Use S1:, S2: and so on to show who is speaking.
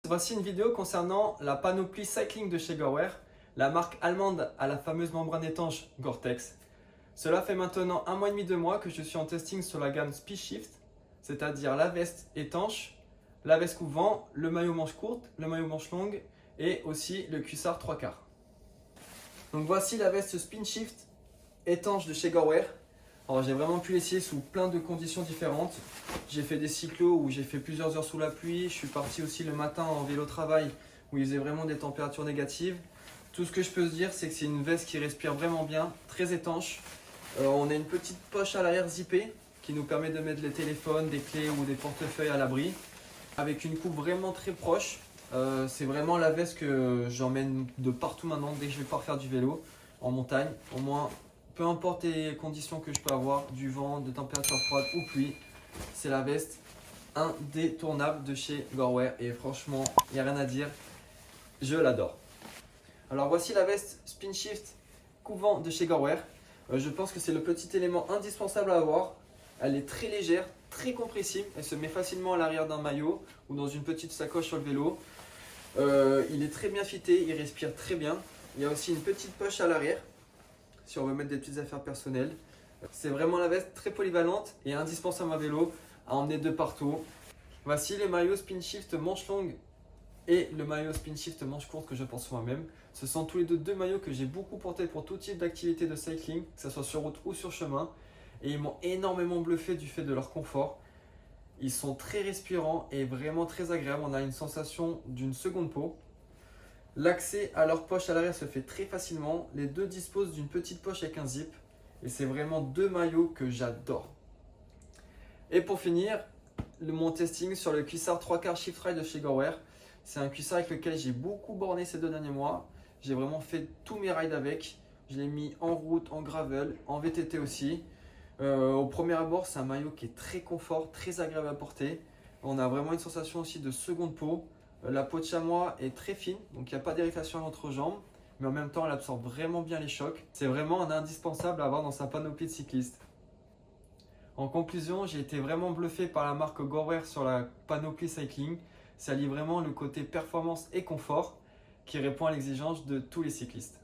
S1: Voici une vidéo concernant la panoplie cycling de chez Gowear, la marque allemande à la fameuse membrane étanche Gore-Tex. Cela fait maintenant 1 mois et demi, 2 mois que je suis en testing sur la gamme Speedshift, c'est-à-dire la veste étanche, la veste coupe-vent, le maillot manche courte, le maillot manche longue et aussi le cuissard 3/4. Donc voici la veste Speedshift étanche de chez Gowear. Alors j'ai vraiment pu l'essayer sous plein de conditions différentes. J'ai fait des cyclos où j'ai fait plusieurs heures sous la pluie. Je suis parti aussi le matin en vélo travail où il faisait vraiment des températures négatives. Tout ce que je peux se dire, c'est que c'est une veste qui respire vraiment bien, très étanche. On a une petite poche à l'arrière zippée qui nous permet de mettre les téléphones, des clés ou des portefeuilles à l'abri. Avec une coupe vraiment très proche. C'est vraiment la veste que j'emmène de partout maintenant dès que je vais pouvoir faire du vélo en montagne. Au moins, peu importe les conditions que je peux avoir, du vent, de température froide ou pluie, c'est la veste indétournable de chez Gowear et franchement, il n'y a rien à dire, je l'adore. Alors voici la veste Speedshift coupe-vent de chez Gowear. Je pense que c'est le petit élément indispensable à avoir. Elle est très légère, très compressible, elle se met facilement à l'arrière d'un maillot ou dans une petite sacoche sur le vélo. Il est très bien fité, il respire très bien. Il y a aussi une petite poche à l'arrière si on veut mettre des petites affaires personnelles. C'est vraiment la veste très polyvalente et indispensable à vélo à emmener de partout. Voici les maillots Speedshift manche longue et le maillot Speedshift manche courte que je pense moi-même. Ce sont tous les deux maillots que j'ai beaucoup portés pour tout type d'activité de cycling, que ce soit sur route ou sur chemin. Et ils m'ont énormément bluffé du fait de leur confort. Ils sont très respirants et vraiment très agréables. On a une sensation d'une seconde peau. L'accès à leur poche à l'arrière se fait très facilement. Les deux disposent d'une petite poche avec un zip. Et c'est vraiment deux maillots que j'adore. Et pour finir, mon testing sur le cuissard 3/4 Shift Ride de chez Gowear. C'est un cuissard avec lequel j'ai beaucoup borné ces 2 derniers mois. J'ai vraiment fait tous mes rides avec. Je l'ai mis en route, en gravel, en VTT aussi. Au premier abord, c'est un maillot qui est très confort, très agréable à porter. On a vraiment une sensation aussi de seconde peau. La peau de chamois est très fine, donc il n'y a pas d'irritation à l'entrejambe, mais en même temps, elle absorbe vraiment bien les chocs. C'est vraiment un indispensable à avoir dans sa panoplie de cycliste. En conclusion, j'ai été vraiment bluffé par la marque Gowear sur la panoplie cycling. Ça allie vraiment le côté performance et confort qui répond à l'exigence de tous les cyclistes.